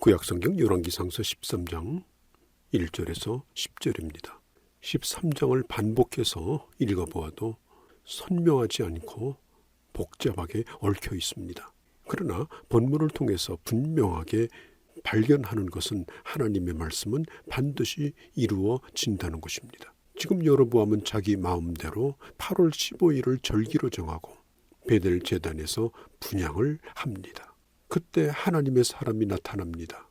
구약성경 열왕기상서 13장 1절에서 10절입니다. 13장을 반복해서 읽어보아도 선명하지 않고 복잡하게 얽혀 있습니다. 그러나 본문을 통해서 분명하게 발견하는 것은 하나님의 말씀은 반드시 이루어진다는 것입니다. 지금 여로보암은 자기 마음대로 8월 15일을 절기로 정하고 베델 제단에서 분향을 합니다. 그때 하나님의 사람이 나타납니다.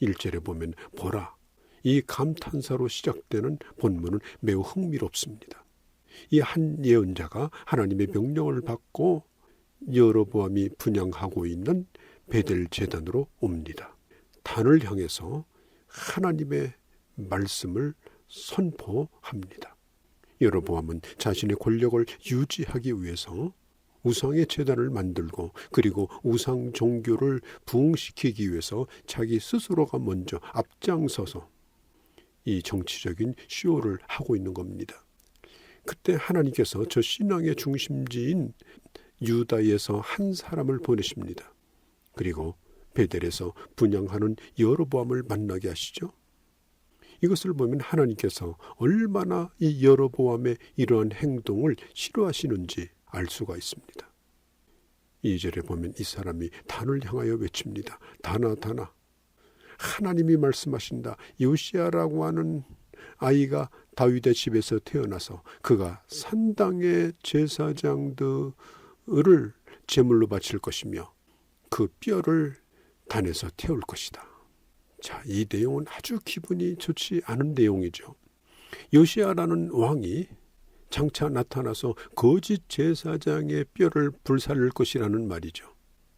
1절에 보면 보라, 이 감탄사로 시작되는 본문은 매우 흥미롭습니다. 이 한 예언자가 하나님의 명령을 받고 여로보암이 분향하고 있는 베델 제단으로 옵니다. 단을 향해서 하나님의 말씀을 선포합니다. 여로보암은 자신의 권력을 유지하기 위해서 우상의 제단을 만들고 그리고 우상 종교를 부흥시키기 위해서 자기 스스로가 먼저 앞장서서 이 정치적인 쇼를 하고 있는 겁니다. 그때 하나님께서 저 신앙의 중심지인 유다에서 한 사람을 보내십니다. 그리고 베델에서 분향하는 여로보암을 만나게 하시죠. 이것을 보면 하나님께서 얼마나 이 여로보암의 이러한 행동을 싫어하시는지 알 수가 있습니다. 2절에 보면 이 사람이 단을 향하여 외칩니다. 다나 다나. 하나님이 말씀하신다. 요시야라고 하는 아이가 다윗의 집에서 태어나서 그가 산당의 제사장들을 제물로 바칠 것이며 그 뼈를 단에서 태울 것이다. 자, 이 내용은 아주 기분이 좋지 않은 내용이죠. 요시야라는 왕이 장차 나타나서 거짓 제사장의 뼈를 불살릴 것이라는 말이죠.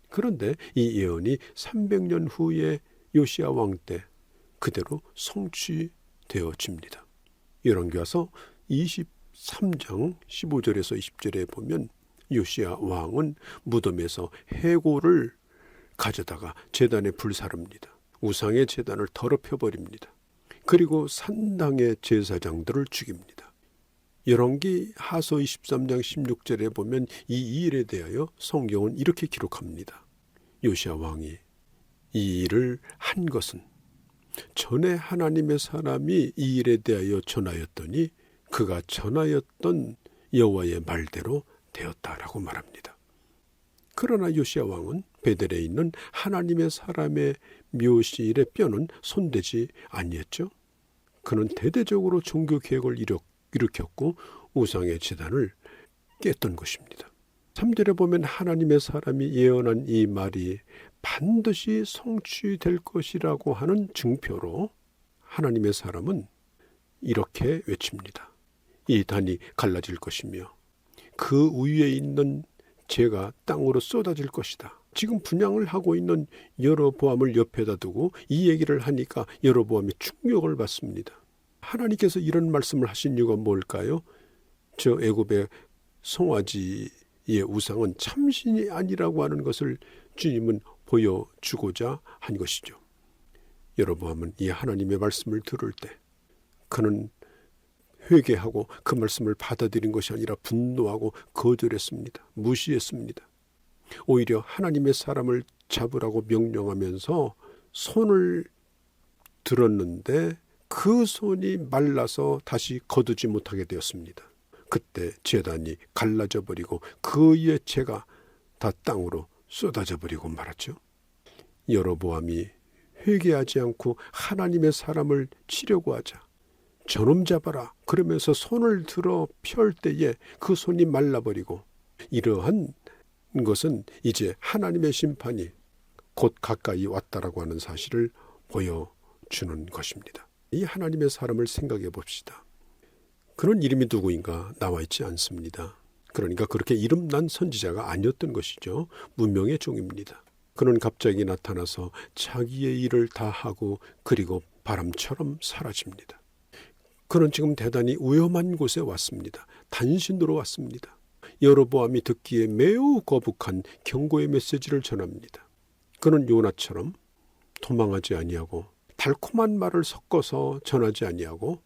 그런데 이 예언이 300년 후에 요시야 왕 때 그대로 성취되어집니다. 열왕기하서 23장 15절에서 20절에 보면 요시야 왕은 무덤에서 해골을 가져다가 제단에 불사릅니다. 우상의 제단을 더럽혀버립니다. 그리고 산당의 제사장들을 죽입니다. 열왕기 하서 23장 16절에 보면 이 일에 대하여 성경은 이렇게 기록합니다. 요시야 왕이 이 일을 한 것은 전에 하나님의 사람이 이 일에 대하여 전하였더니 그가 전하였던 여호와의 말대로 되었다라고 말합니다. 그러나 요시야 왕은 베델에 있는 하나님의 사람의 묘실의 뼈는 손대지 아니했죠. 그는 대대적으로 종교 개혁을 일으켰고 우상의 제단을 깼던 것입니다. 3절에 보면 하나님의 사람이 예언한 이 말이 반드시 성취될 것이라고 하는 증표로 하나님의 사람은 이렇게 외칩니다. 이 단이 갈라질 것이며 그 위에 있는 재가 땅으로 쏟아질 것이다. 지금 분향을 하고 있는 여로보암을 옆에다 두고 이 얘기를 하니까 여로보암이 충격을 받습니다. 하나님께서 이런 말씀을 하신 이유가 뭘까요? 저 애굽의 송아지의 우상은 참신이 아니라고 하는 것을 주님은 보여주고자 한 것이죠. 여로보암은 이 하나님의 말씀을 들을 때 그는 회개하고 그 말씀을 받아들인 것이 아니라 분노하고 거절했습니다. 무시했습니다. 오히려 하나님의 사람을 잡으라고 명령하면서 손을 들었는데 그 손이 말라서 다시 거두지 못하게 되었습니다. 그때 제단이 갈라져 버리고 그의 재가 다 땅으로 쏟아져 버리고 말았죠. 여로보암이 회개하지 않고 하나님의 사람을 치려고 하자 저놈 잡아라 그러면서 손을 들어 펼 때에 그 손이 말라버리고 이러한 것은 이제 하나님의 심판이 곧 가까이 왔다라고 하는 사실을 보여주는 것입니다. 이 하나님의 사람을 생각해 봅시다. 그런 이름이 누구인가 나와 있지 않습니다. 그러니까 그렇게 이름난 선지자가 아니었던 것이죠. 무명의 종입니다. 그는 갑자기 나타나서 자기의 일을 다 하고 그리고 바람처럼 사라집니다. 그는 지금 대단히 위험한 곳에 왔습니다. 단신으로 왔습니다. 여로보암이 듣기에 매우 거북한 경고의 메시지를 전합니다. 그는 요나처럼 도망하지 아니하고 달콤한 말을 섞어서 전하지 아니하고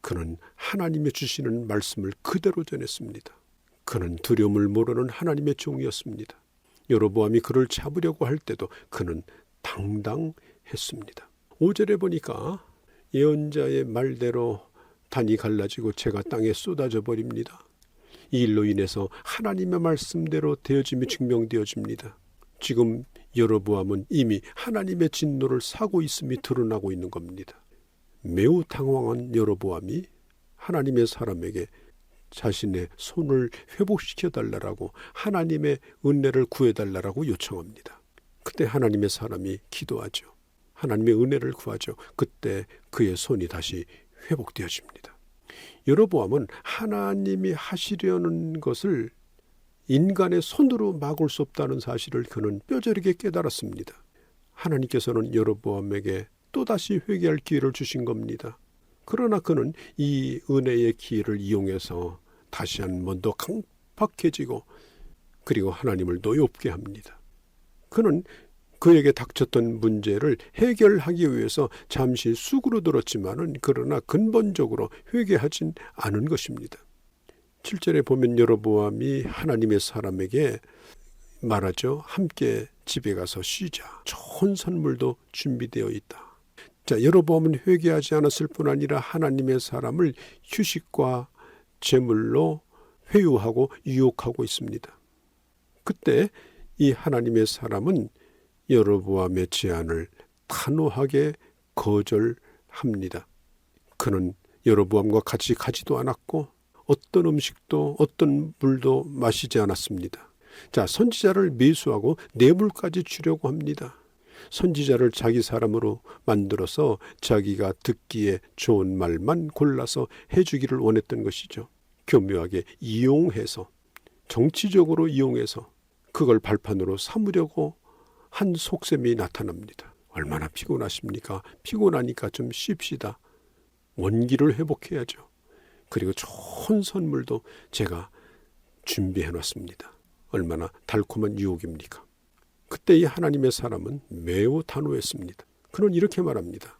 그는 하나님이 주시는 말씀을 그대로 전했습니다. 그는 두려움을 모르는 하나님의 종이었습니다. 여로보암이 그를 잡으려고 할 때도 그는 당당 했습니다. 5절에 보니까 예언자의 말대로 단이 갈라지고 재가 땅에 쏟아져 버립니다. 이 일로 인해서 하나님의 말씀대로 되어짐이 증명되어집니다. 지금 여로보암은 이미 하나님의 진노를 사고 있음이 드러나고 있는 겁니다. 매우 당황한 여로보암이 하나님의 사람에게 자신의 손을 회복시켜달라고 하나님의 은혜를 구해달라고 요청합니다. 그때 하나님의 사람이 기도하죠. 하나님의 은혜를 구하죠. 그때 그의 손이 다시 회복되어집니다. 여로보암은 하나님이 하시려는 것을 인간의 손으로 막을 수 없다는 사실을 그는 뼈저리게 깨달았습니다. 하나님께서는 여로보암에게 또다시 회개할 기회를 주신 겁니다. 그러나 그는 이 은혜의 기회를 이용해서 다시 한 번 더 강팍해지고 그리고 하나님을 노엽게 합니다. 그는 그에게 닥쳤던 문제를 해결하기 위해서 잠시 수그러들었지만은 그러나 근본적으로 회개하진 않은 것입니다. 7절에 보면 여로보암이 하나님의 사람에게 말하죠. 함께 집에 가서 쉬자. 좋은 선물도 준비되어 있다. 자, 여로보암은 회개하지 않았을 뿐 아니라 하나님의 사람을 휴식과 제물로 회유하고 유혹하고 있습니다. 그때 이 하나님의 사람은 여로보암의 제안을 단호하게 거절합니다. 그는 여로보암과 같이 가지도 않았고 어떤 음식도 어떤 물도 마시지 않았습니다. 자, 선지자를 매수하고 뇌물까지 주려고 합니다. 선지자를 자기 사람으로 만들어서 자기가 듣기에 좋은 말만 골라서 해주기를 원했던 것이죠. 교묘하게 이용해서 정치적으로 이용해서 그걸 발판으로 삼으려고 한 속셈이 나타납니다. 얼마나 피곤하십니까? 피곤하니까 좀 쉽시다. 원기를 회복해야죠. 그리고 좋은 선물도 제가 준비해 놨습니다. 얼마나 달콤한 유혹입니까? 그때 이 하나님의 사람은 매우 단호했습니다. 그는 이렇게 말합니다.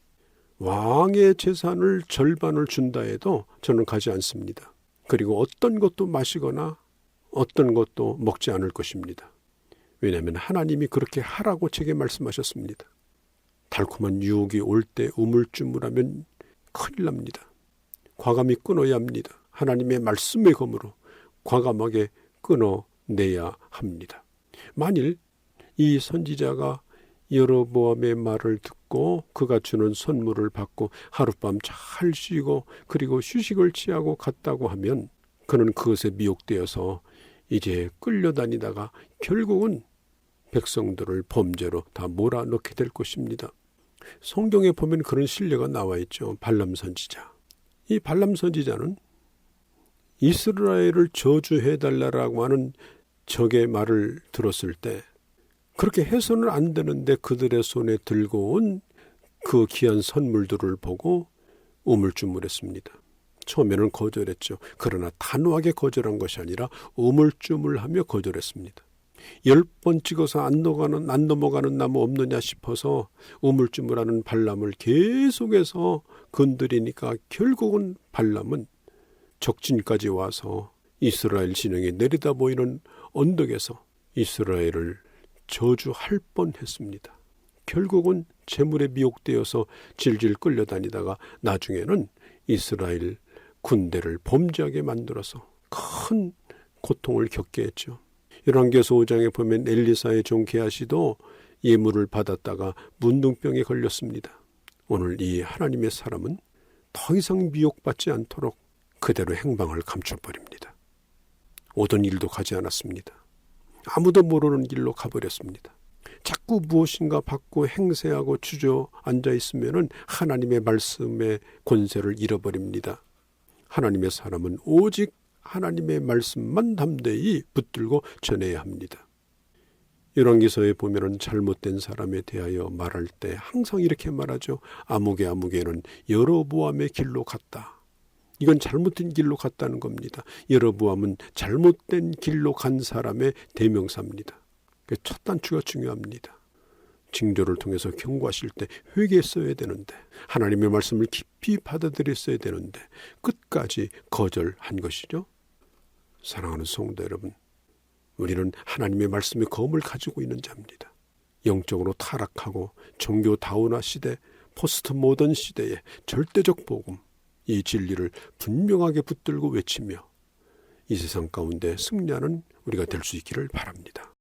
왕의 재산을 절반을 준다 해도 저는 가지 않습니다. 그리고 어떤 것도 마시거나 어떤 것도 먹지 않을 것입니다. 왜냐하면 하나님이 그렇게 하라고 제게 말씀하셨습니다. 달콤한 유혹이 올 때 우물쭈물하면 큰일 납니다. 과감히 끊어야 합니다. 하나님의 말씀의 검으로 과감하게 끊어내야 합니다. 만일 이 선지자가 여로보암의 말을 듣고 그가 주는 선물을 받고 하룻밤 잘 쉬고 그리고 휴식을 취하고 갔다고 하면 그는 그것에 미혹되어서 이제 끌려다니다가 결국은 백성들을 범죄로 다 몰아넣게 될 것입니다. 성경에 보면 그런 신뢰가 나와 있죠. 발람 선지자. 이 발람 선지자는 이스라엘을 저주해달라고 하는 적의 말을 들었을 때 그렇게 해서는 안 되는데 그들의 손에 들고 온 그 귀한 선물들을 보고 우물쭈물했습니다. 처음에는 거절했죠. 그러나 단호하게 거절한 것이 아니라 우물쭈물하며 거절했습니다. 10번 찍어서 안 넘어가는 나무 없느냐 싶어서 우물쭈물하는 발람을 계속해서 건드리니까 결국은 발람은 적진까지 와서 이스라엘 진영에 내려다 보이는 언덕에서 이스라엘을 저주할 뻔했습니다. 결국은 재물에 미혹되어서 질질 끌려다니다가 나중에는 이스라엘 군대를 범죄하게 만들어서 큰 고통을 겪게 했죠. 열왕기서 5장에 보면 엘리사의 종 게하시도 예물을 받았다가 문둥병에 걸렸습니다. 오늘 이 하나님의 사람은 더 이상 미혹받지 않도록 그대로 행방을 감춰버립니다. 오던 일도 가지 않았습니다. 아무도 모르는 길로 가버렸습니다. 자꾸 무엇인가 받고 행세하고 주저앉아 있으면 하나님의 말씀의 권세를 잃어버립니다. 하나님의 사람은 오직 하나님의 말씀만 담대히 붙들고 전해야 합니다. 열왕기서에 보면 잘못된 사람에 대하여 말할 때 항상 이렇게 말하죠. 아무개는 여로보암의 길로 갔다. 이건 잘못된 길로 갔다는 겁니다. 여로보암은 잘못된 길로 간 사람의 대명사입니다. 첫 단추가 중요합니다. 징조를 통해서 경고하실 때 회개했어야 되는데 하나님의 말씀을 깊이 받아들였어야 되는데 끝까지 거절한 것이죠. 사랑하는 성도 여러분, 우리는 하나님의 말씀의 검을 가지고 있는 자입니다. 영적으로 타락하고 종교 다운화 시대, 포스트 모던 시대의 절대적 복음, 이 진리를 분명하게 붙들고 외치며 이 세상 가운데 승리하는 우리가 될 수 있기를 바랍니다.